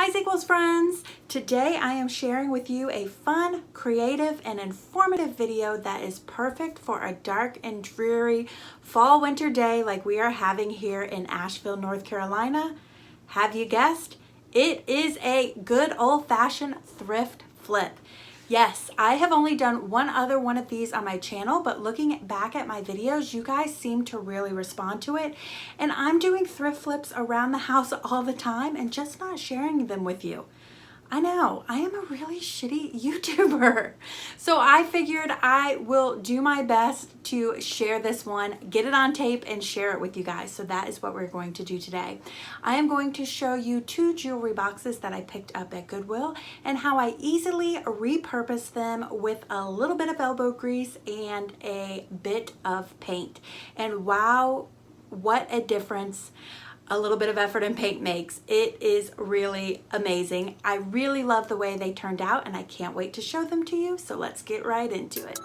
Hi Sequels friends! Today I am sharing with you a fun, creative, and informative video that is perfect for a dark and dreary fall winter day like we are having here in Asheville, North Carolina. Have you guessed? It is a good old-fashioned thrift flip. Yes, I have only done one other one of these on my channel, but looking back at my videos, you guys seem to really respond to it. And I'm doing thrift flips around the house all the time and just not sharing them with you. I know, I am a really shitty YouTuber. So I figured I will do my best to share this one, get it on tape, and share it with you guys. So that is what we're going to do today. I am going to show you two jewelry boxes that I picked up at Goodwill and how I easily repurpose them with a little bit of elbow grease and a bit of paint. And wow, what a difference a little bit of effort and paint makes. It is really amazing. I really love the way they turned out and I can't wait to show them to you. So let's get right into it.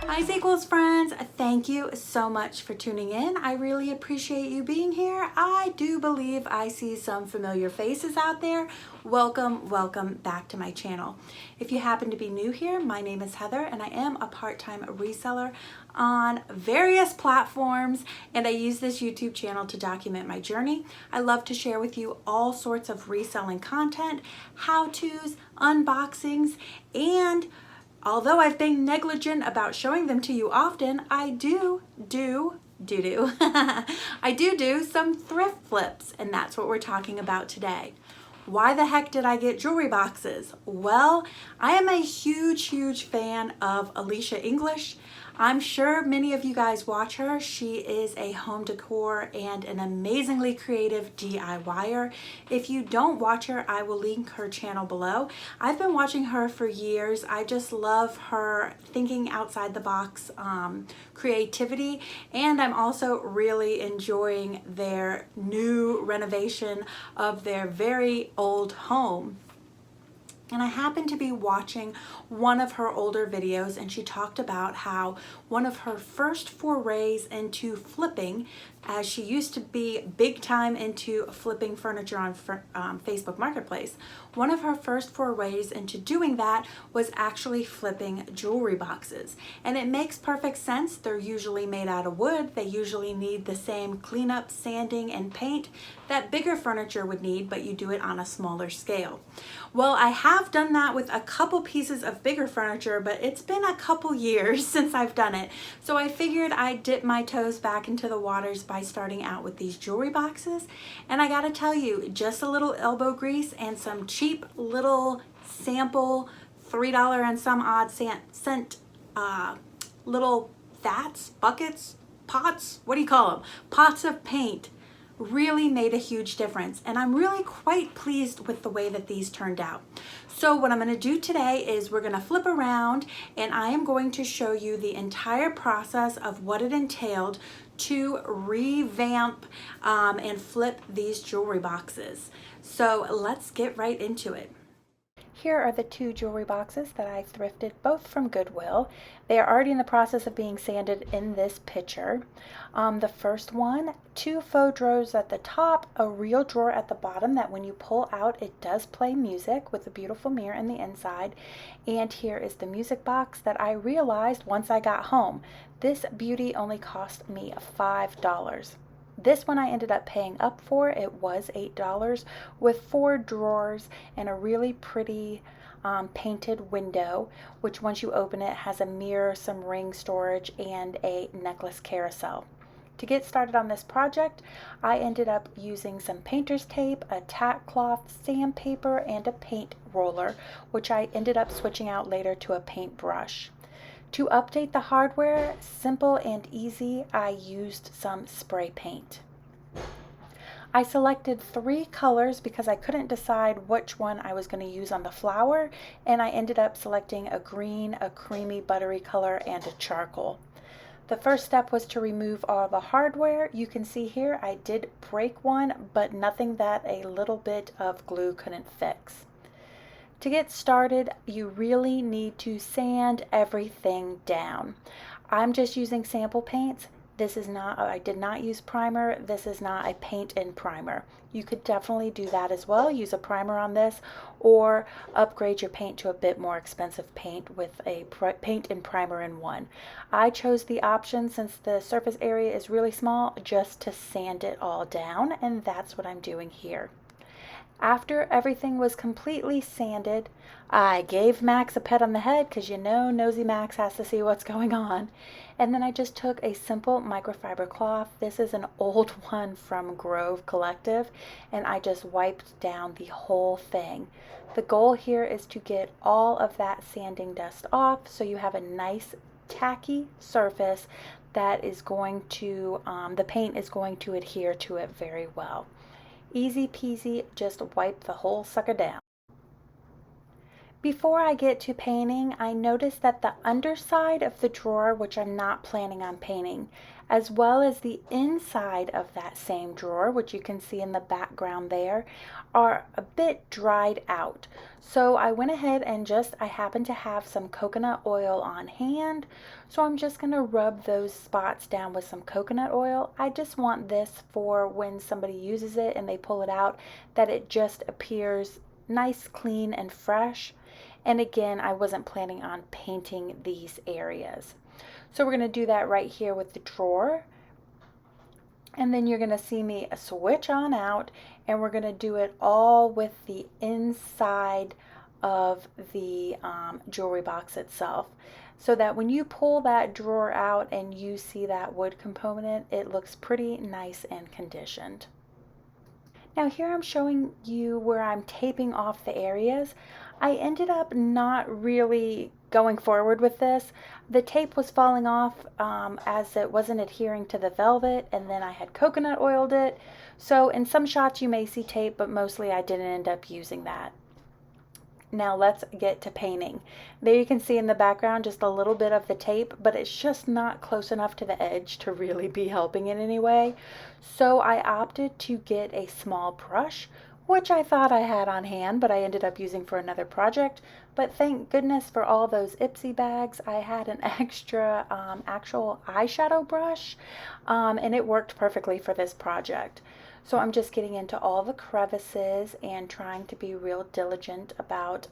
Hi Sequels friends, thank you so much for tuning in. I really appreciate you being here. I do believe I see some familiar faces out there. Welcome back to my channel. If you happen to be new here, my name is Heather and I am a part-time reseller on various platforms, and I use this YouTube channel to document my journey. I love to share with you all sorts of reselling content, how-tos, unboxings, and although I've been negligent about showing them to you often, I do some thrift flips, and that's what we're talking about today. Why the heck did I get jewelry boxes? Well, I am a huge fan of Alicia English. I'm sure many of you guys watch her. She is a home decor and an amazingly creative DIYer. If you don't watch her, I will link her channel below. I've been watching her for years. I just love her thinking outside the box creativity, and I'm also really enjoying their new renovation of their very old home. And I happened to be watching one of her older videos, and she talked about how one of her first forays into flipping, as she used to be big time into flipping furniture on Facebook Marketplace, one of her first forays into doing that was actually flipping jewelry boxes. And it makes perfect sense. They're usually made out of wood. They usually need the same cleanup, sanding, and paint that bigger furniture would need, but you do it on a smaller scale. Well, I have done that with a couple pieces of bigger furniture, but it's been a couple years since I've done it. So I figured I'd dip my toes back into the waters by starting out with these jewelry boxes. And I gotta tell you, just a little elbow grease and some cheap little sample $3 and some odd cent little vats, buckets, pots, what do you call them? Pots of paint really made a huge difference, and I'm really quite pleased with the way that these turned out. So what I'm going to do today is we're going to flip around, and I am going to show you the entire process of what it entailed to revamp and flip these jewelry boxes. So let's get right into it. Here are the two jewelry boxes that I thrifted, both from Goodwill. They are already in the process of being sanded in this picture. The first one, two faux drawers at the top, a real drawer at the bottom that when you pull out, it does play music with a beautiful mirror in the inside. And here is the music box that I realized once I got home. This beauty only cost me $5. This one I ended up paying up for. It was $8 with 4 drawers and a really pretty painted window, which once you open it has a mirror, some ring storage, and a necklace carousel. To get started on this project, I ended up using some painter's tape, a tack cloth, sandpaper, and a paint roller, which I ended up switching out later to a paintbrush. To update the hardware, simple and easy, I used some spray paint. I selected 3 colors because I couldn't decide which one I was going to use on the flower, and I ended up selecting a green, a creamy buttery color, and a charcoal. The first step was to remove all the hardware. You can see here I did break one, but nothing that a little bit of glue couldn't fix. To get started, you really need to sand everything down. I'm just using sample paints. This is not, I did not use primer. This is not a paint and primer. You could definitely do that as well. Use a primer on this, or upgrade your paint to a bit more expensive paint with a paint and primer in one. I chose the option, since the surface area is really small, just to sand it all down, and that's what I'm doing here. After everything was completely sanded, I gave Max a pet on the head, because you know nosy Max has to see what's going on. And then I just took a simple microfiber cloth. This is an old one from Grove Collective, and I just wiped down the whole thing. The goal here is to get all of that sanding dust off, so you have a nice tacky surface that is going to, the paint is going to adhere to it very well. Easy peasy, just wipe the whole sucker down. Before I get to painting, I noticed that the underside of the drawer, which I'm not planning on painting, as well as the inside of that same drawer, which you can see in the background there, are a bit dried out. So I went ahead and I happen to have some coconut oil on hand, so I'm just going to rub those spots down with some coconut oil. I just want this for when somebody uses it and they pull it out, that it just appears nice, clean, and fresh. And again, I wasn't planning on painting these areas. So we're going to do that right here with the drawer. And then you're going to see me switch on out, and we're going to do it all with the inside of the jewelry box itself, so that when you pull that drawer out and you see that wood component, it looks pretty nice and conditioned. Now here I'm showing you where I'm taping off the areas. I ended up not really going forward with this. The tape was falling off as it wasn't adhering to the velvet, and then I had coconut oiled it. So in some shots you may see tape, but mostly I didn't end up using that. Now let's get to painting. There you can see in the background just a little bit of the tape, but it's just not close enough to the edge to really be helping in any way. So I opted to get a small brush, which I thought I had on hand, but I ended up using for another project. But thank goodness for all those Ipsy bags, I had an extra actual eyeshadow brush, and it worked perfectly for this project. So I'm just getting into all the crevices and trying to be real diligent about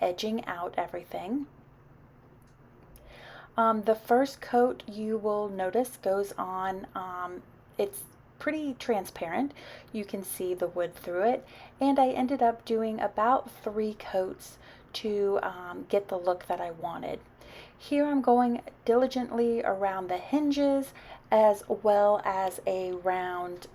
edging out everything. The first coat, you will notice, goes on, it's pretty transparent. You can see the wood through it, and I ended up doing about 3 coats to get the look that I wanted. Here I'm going diligently around the hinges, as well as around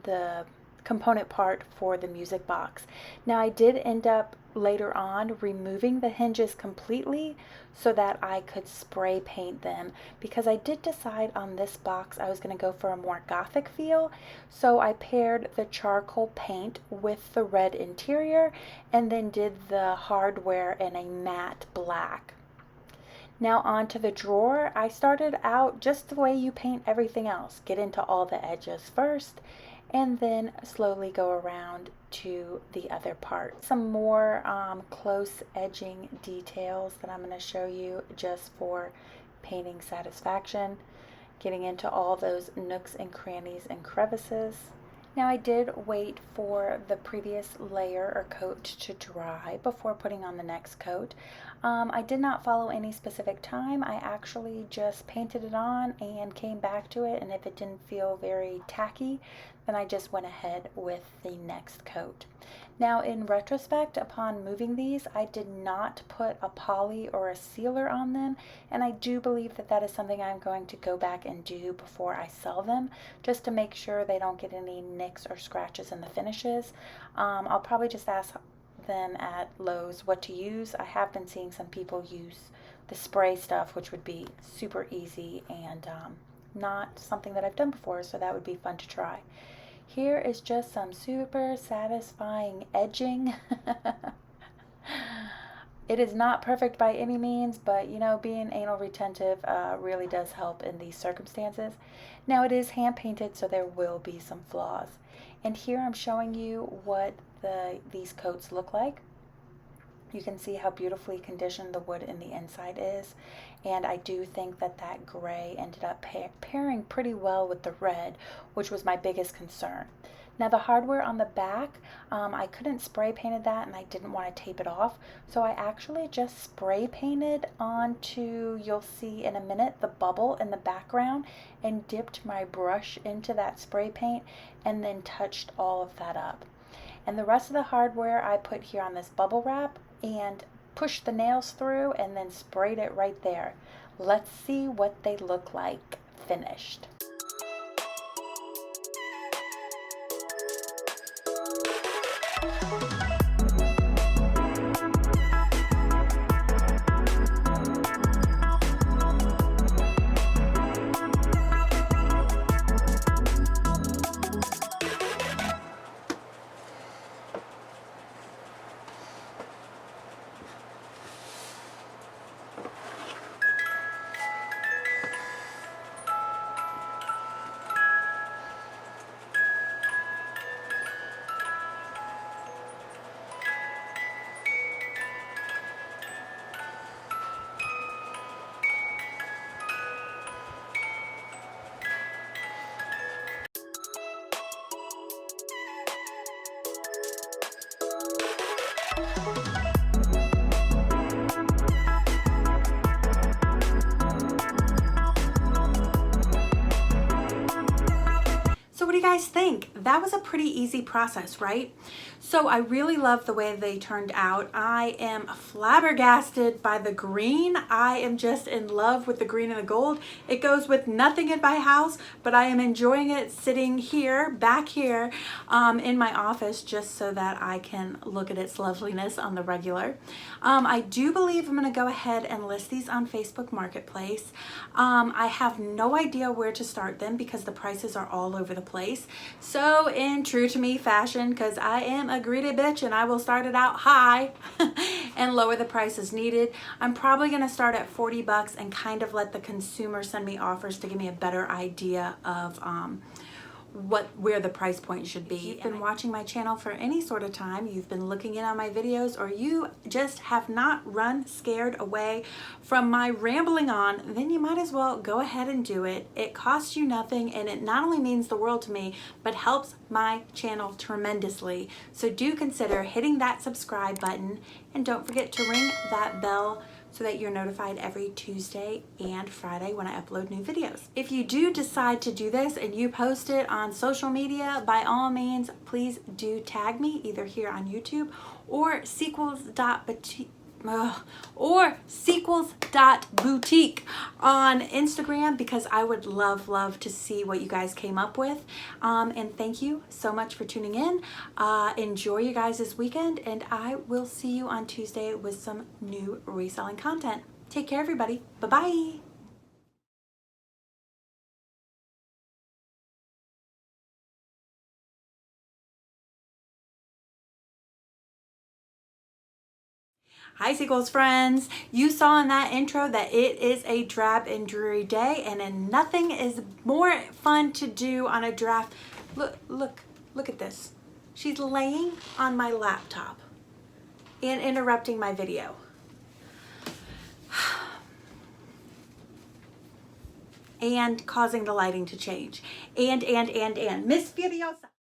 the component part for the music box. Now I did end up later on removing the hinges completely so that I could spray paint them, because I did decide on this box I was going to go for a more gothic feel. So I paired the charcoal paint with the red interior and then did the hardware in a matte black. Now onto the drawer. I started out just the way you paint everything else. Get into all the edges first, and then slowly go around to the other part. Some more close edging details that I'm going to show you just for painting satisfaction. Getting into all those nooks and crannies and crevices. Now I did wait for the previous layer or coat to dry before putting on the next coat. I did not follow any specific time. I actually just painted it on and came back to it, and if it didn't feel very tacky, then I just went ahead with the next coat. Now in retrospect, upon moving these, I did not put a poly or a sealer on them, and I do believe that that is something I'm going to go back and do before I sell them, just to make sure they don't get any nicks or scratches in the finishes. I'll probably just ask them at Lowe's what to use. I have been seeing some people use the spray stuff, which would be super easy and not something that I've done before, so that would be fun to try. Here is just some super satisfying edging. It is not perfect by any means, but you know, being anal retentive really does help in these circumstances. Now it is hand painted, so there will be some flaws. And here I'm showing you what these coats look like. You can see how beautifully conditioned the wood in the inside is. And I do think that that gray ended up pairing pretty well with the red, which was my biggest concern. Now the hardware on the back, I couldn't spray painted that and I didn't want to tape it off. So I actually just spray painted onto, you'll see in a minute, the bubble in the background, and dipped my brush into that spray paint and then touched all of that up. And the rest of the hardware I put here on this bubble wrap and pushed the nails through and then sprayed it right there. Let's see what they look like finished. So what do you guys think? That was a pretty easy process, right? So I really love the way they turned out. I am flabbergasted by the green. I am just in love with the green and the gold. It goes with nothing in my house, but I am enjoying it sitting here, back here in my office, just so that I can look at its loveliness on the regular. I do believe I'm gonna go ahead and list these on Facebook Marketplace. I have no idea where to start them because the prices are all over the place. So in true to me fashion, because I am a greedy bitch and I will start it out high and lower the price as needed, I'm probably gonna start at 40 bucks and kind of let the consumer send me offers to give me a better idea of where the price point should be. If you've been watching my channel for any sort of time, you've been looking in on my videos, or you just have not run scared away from my rambling on, then you might as well go ahead and do it. It costs you nothing, and it not only means the world to me, but helps my channel tremendously. So do consider hitting that subscribe button, and don't forget to ring that bell so that you're notified every Tuesday and Friday when I upload new videos. If you do decide to do this and you post it on social media, by all means, please do tag me either here on YouTube or sequels.boutique on Instagram, because I would love to see what you guys came up with. And thank you so much for tuning in. Enjoy you guys this weekend, and I will see you on Tuesday with some new reselling content. Take care, everybody. Bye-bye. Hi Sequels friends, you saw in that intro that it is a drab and dreary day, and then nothing is more fun to do on a draft. Look at this. She's laying on my laptop and interrupting my video. And causing the lighting to change. And Miss Furiosa.